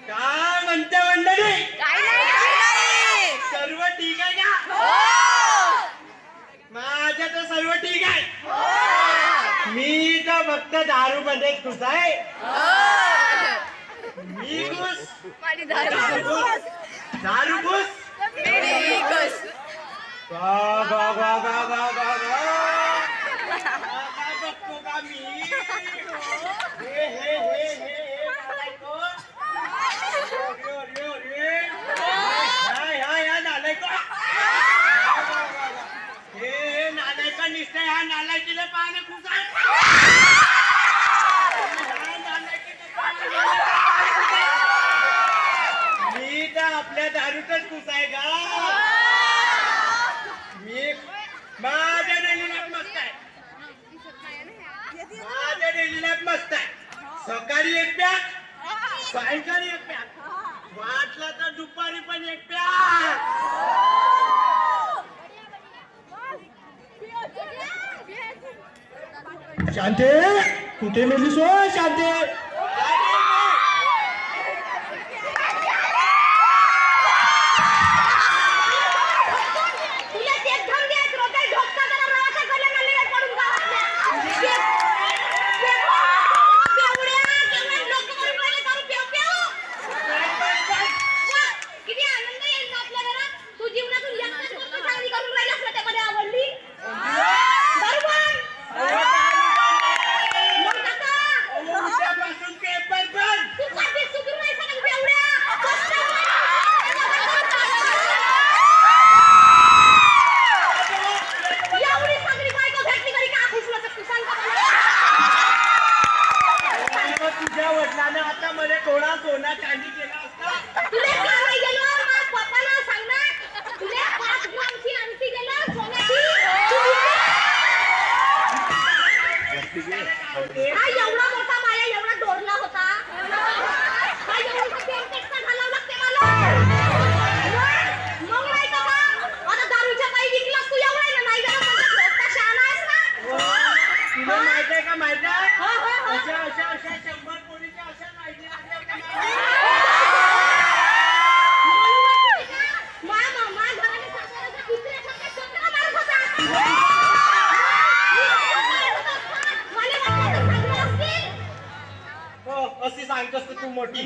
काय म्हणते मंडळी? काय नाही सर्व ठीक आहे का? माझं तर सर्व ठीक आहे. मी तर फक्त दारू मध्ये खुश आहे. मी खुश, दारू खुश. गा गा गा गा गा गा गा. काय बघतो का मी? हे हे हे हे नालायको. ह्या नालायको. हे नालायका निसते ह्या नालायकीला पाहणे खूप आहे. मी तर आपल्या दारूतच खुश आहे का? मी माझ्या डेली लाईफ मस्त आहे. माझ्या डेली लाईफ मस्त आहे. सकाळी एक पॅक, सायंकाळी एक पॅक, वाटला तर दुपारी पण एक पॅक. शांते, कुठे मेलीस हो शांते? आता मध्ये थोडा सोना चांदी केला असता. तुला काय गेलो मा पप्पाला सांग ना. तुला 5 ग्रामची अंगठी गेला सोन्याची. हा एवढा मोठा माया एवढा डोरला होता. हा एवढा पेंटेक्सचा घालावं लागते मला. मग नाही का आता दारूच्या पायी विकलास तू एवढा ना नाही जरा मोठा शहाणा आहेस ना. तुला माहित आहे का? माहित आहे हो हो हो. अशा 100 पोरीच्या अशा माहिती अशी सांगतोस तू मोठी.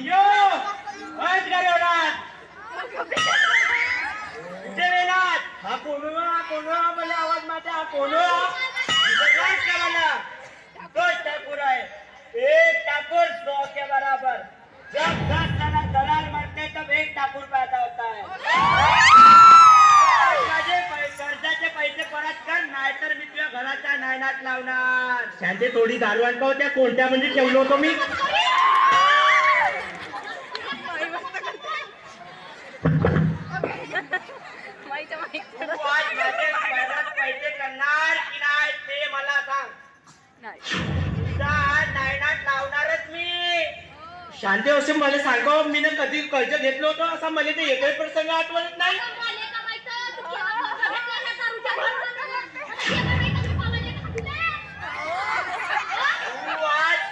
हा कोण मला आवाज मारते. हा कोण ठाकूर आहे. एक ठाकुर 100 के बराबर. जब 10 जना दलाल मरते तब एक ठाकुर पैदा होता है. माझे कर्जाचे पैसे परत कर, नाहीतर मी तुझ्या घराच्या नायनात लावणार. शांती थोडी दारू आणता होत्या कोणत्या म्हणजे ठेवलो होतो मी. पैसे करणार की नाही ते मला सांग. नायनात लावणारच मी. शांती असे मला सांगा, मी कधी कर्ज घेतलं होतं असं मला ते एकही प्रसंग आठवत नाही.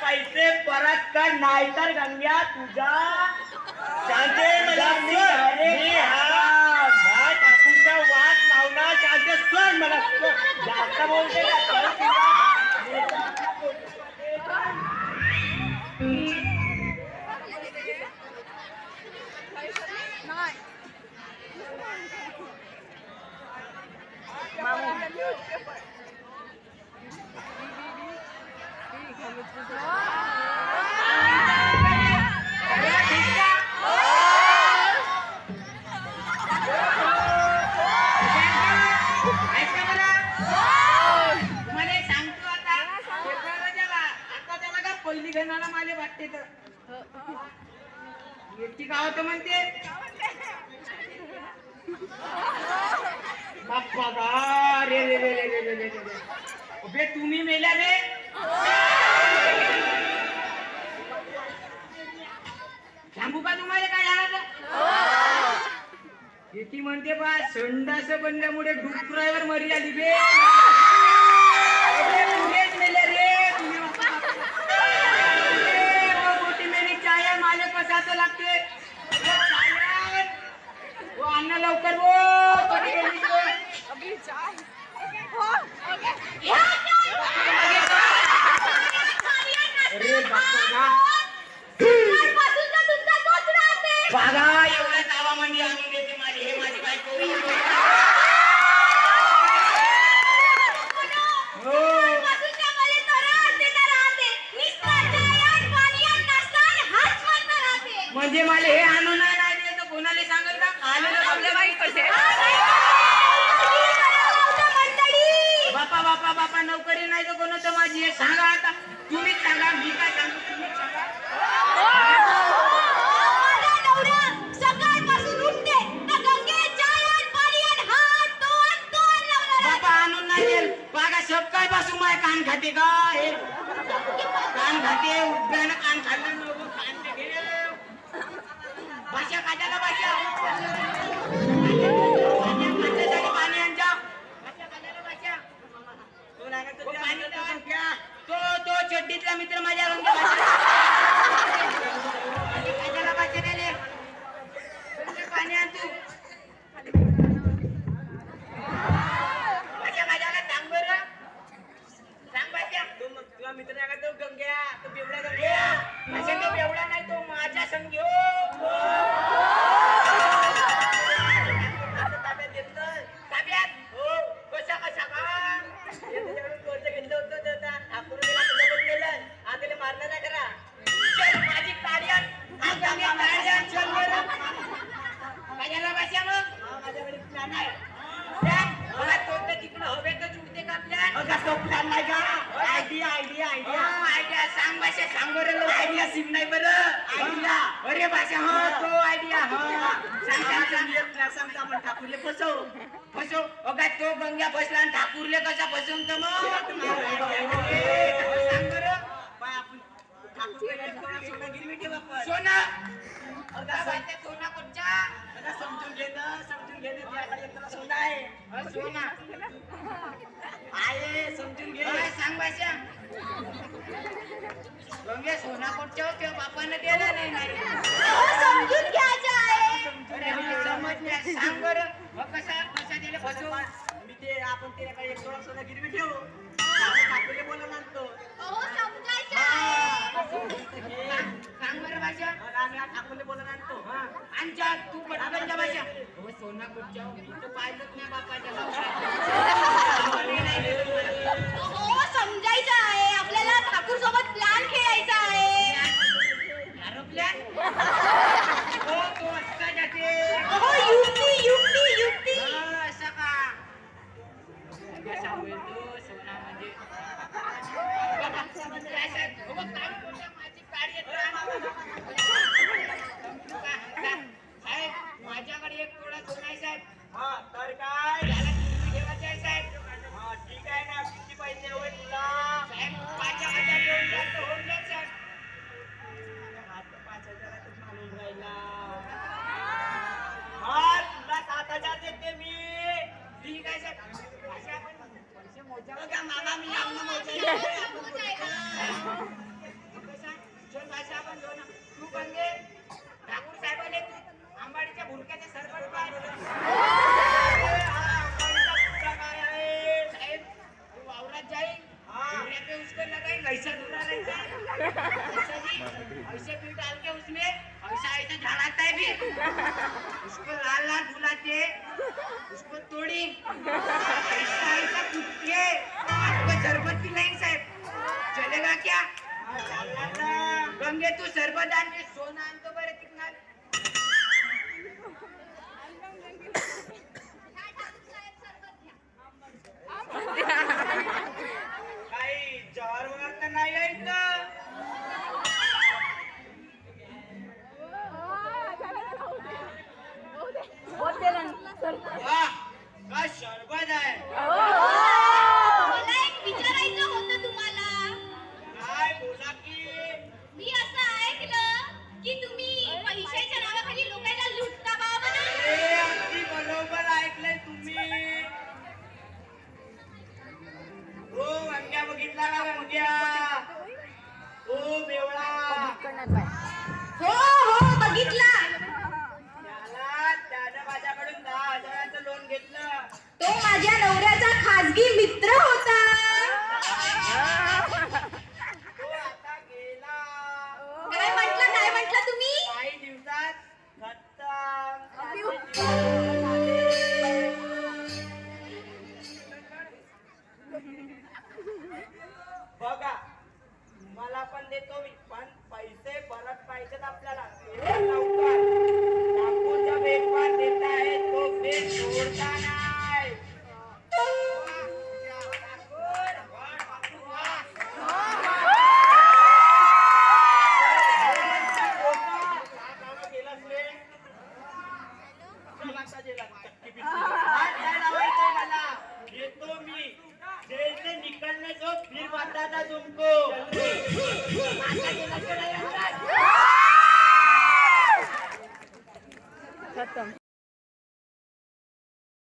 पैसे परत कर, नाहीतर गंग्या तुझा. शांती मला ठाकूरचा वाट लावणार. शांती सोड मला. जास्त बोलते पहिली घेणारा माले वाटते तर येती गाव तर म्हणते बाप्पा रे रे रे रे रे रे रे. अबे तुम्ही मेल्या रे. सांगू का तुम्हाला काय झालं? येती म्हणते बा संडास बनल्यामुळे डुकरावर मरी आली बे. मेल्या रे तुम्ही. मोठी मेली म्हणजे मला हे आणून नाही दिलं तर कोणाला सांगेल का आलेलं आपल्या बाईक कसे बापा बापा बापा नोकरी नाही तर कोणाचं माझी हे सांगा आता तुम्हीच सांगा मी काय सांगू तुम्हीच सांगा सकाळपासून उठते तर गंगेत चाय आणि पाणी आणि हात दोन बापा आणून नाही देईल बागा सकाळपासून माझ्या कान खाते का हे कान खाते उठल्यानं कान खाल्लं नको कान ते घे भाषा काढायला भाषा पाणी आणजा भाषा काढायला भाषा तो पाणी टाक घ्या. तो चड्डीतला मित्र माझ्या रंग काढायला भाषा दिले पाणी आण तू भाषा काढायला सांग बरं सांग भाषा तुला मित्र नाही का तो गंग्या तो बेवडा गंग्या असं तो बेवडा नाही तो माझ्या संग ताब्यात हो कशा कशा का घेतलं होतं ठाकूरला बदलेलं आता मारणार नाही करा चल माझी गाडी चल बरं माझ्याला भाषा मग माझ्याकडे प्लॅन आहे मला तो तिकडं हवेतच उडते का प्लॅन तो प्लॅन नाही का आयडिया आयडिया आयडिया आयडिया सांग भाषा सांग बरं आयडिया सिम नाही बरं आयडिया अरे भाषा हो तो आयडिया हो सांगता आपण ठाकूरले फसव फसव अगा तो गंग्या फसला आणि ठाकूरले कसा फसवून तर मग सांग बरं सोना सोना कोणच्या समजून घेणं त्याला सोना आहे सोना आहे समजून घे सांग भाषा गंगे सोना कोणच्या किंवा बापानं दिला नाही समजून घ्यायचं आहे समजल्या सांग बरं मग कसा कसा दिले फसव मी ते आपण त्याकडे एक थोडा सोना गिरवी ठेवू ठाकूरले बोलून आणतो समजायचं सांग बरं भाषा आम्ही ठाकूरले बोलून आणतो आणच्या तू पटकन भाषा हो सोना कुठच्या मी तर पाहिलंच नाही बापाच्या हो समजायचं आहे आपल्याला ठाकूर सोबत प्लॅन खेळायचा आहे प्लॅन हो तो अच्छा जाते हो युक्ती युक्ती युक्ती असं का सांगेल तो सोना म्हणजे साहेब माझ्याकडे एक थोडा सोना आहे साहेब तर काय त्याला किती ठेवायचे आहे साहेब ठीक आहे ना किती पैसे होईल तुला साहेब 5,000 देऊन द्या तर होऊन जाईल साहेब 5,000 मालूम राहिला तुला 7,000 देते मी ठीक आहे साहेब असे आपण पैसे मोजा का मामा मी आम्ही चल भाषा आपण घेऊ ना तू पण घे ठाकूर साहेबाले आंबाडीच्या भुरक्याचे सरपंच काय आहे साहेब तू वावरात जाईल पे उसको लगाई कैसा दूरा रहता है ऐसे फिर डाल के उसमें ऐसा ऐसा झाड़ाता है भी उसको लाल लाल धुलाते उसको तोड़ी ऐसा ऐसा कुटके आपको शरबत पिलाएंगे साहब चलेगा क्या गंगे तू सरबत आण के सोना आणतो बरं तिकणार काही जवार वगैरे तर नाही आहे का काय शरबत आहे मला एक विचारायचं होतं तुम्हाला काय बोला की मी असं ऐकलं की तुम्ही पैशाच्या नावाखाली लोकांना लुटता का अगदी बरोबर ऐकलंय तुम्ही हो अंग्या बघितला का अंग्या हो बेवळा हो हो बघितला त्यानं माझ्याकडून 10,000चं लोन घेतलं तो माझ्या नवऱ्याचा खाजगी मित्र होता तो आता गेला काय म्हटलं तुम्ही काही दिवसात बघा मला पण देतो मी पण पैसे परत पाहिजेत आपल्याला लाकडाचा झुमको खतम